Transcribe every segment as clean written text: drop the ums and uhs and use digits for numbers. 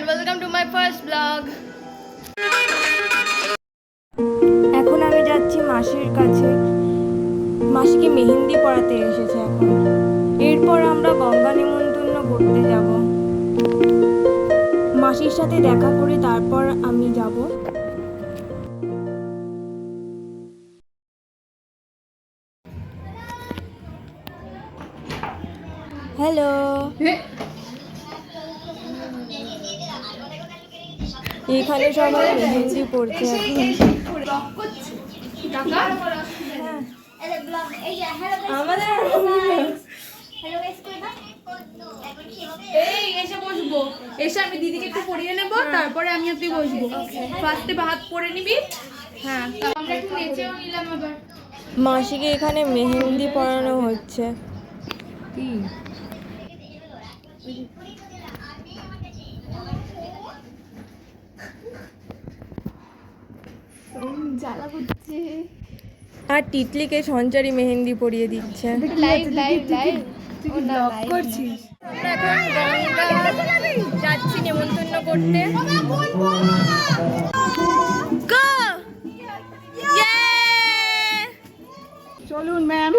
Welcome to my first blog. এখন আমি যাচ্ছি মাসির কাছে। মাসিকে মেহেন্দি পরাতে এসেছে এখন। এরপর আমরা গঙ্গা নেমন্তন্ন করতে যাব। মাসির সাথে দেখা করে তারপর আমি যাব। হ্যালো, এখানে সবাই মেহেন্দি পড়ছে আমাদের। এই এসে বসবো, এসে আমি দিদিকে একটু পরিয়ে নেবো, তারপরে আমি আর তুই বসবো। ফার্স্টে হাত পরে নিবি। হ্যাঁ, আমরা একটু নেচেও নিলাম আবার। মাসিকে এখানে মেহেন্দি পরানো হচ্ছে। জ্বালা করছে। আর টিটলিকে সঞ্চারী মেহেন্দি পরিয়ে দিচ্ছে। লাইভ লাইভ লাইভ তুই কি ব্লগ করছিস? আমরা এখন গঙ্গা যাচ্ছি নেমন্তন্ন করতে। চলুন ম্যাম।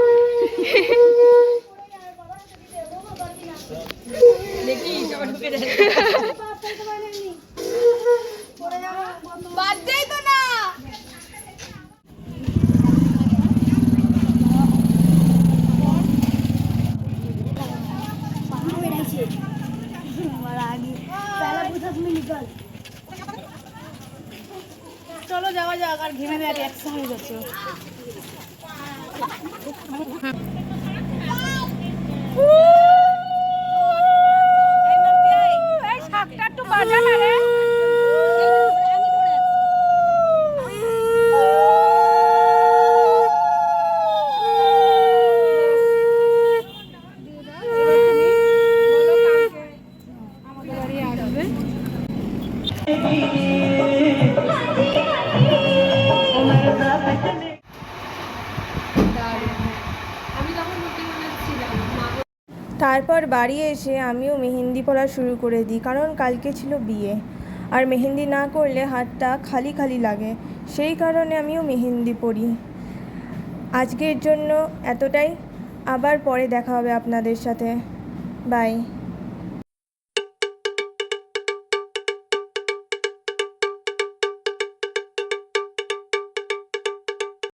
দেখি সবার ঢুকে যায়। বাদ দেই তো না। চলো যাওয়া যাক, আর ঘেমে দেখ একসা হয়ে যাচ্ছে। তারপর বাড়ি এসে আমিও মেহেন্দি পরা শুরু করে দিই, কারণ কালকে ছিল বিয়ে। আর মেহেন্দি না করলে হাতটা খালি খালি লাগে, সেই কারণে আমিও মেহেন্দি পরি। আজকের জন্য এতটাই, আবার পরে দেখা হবে আপনাদের সাথে। বাই।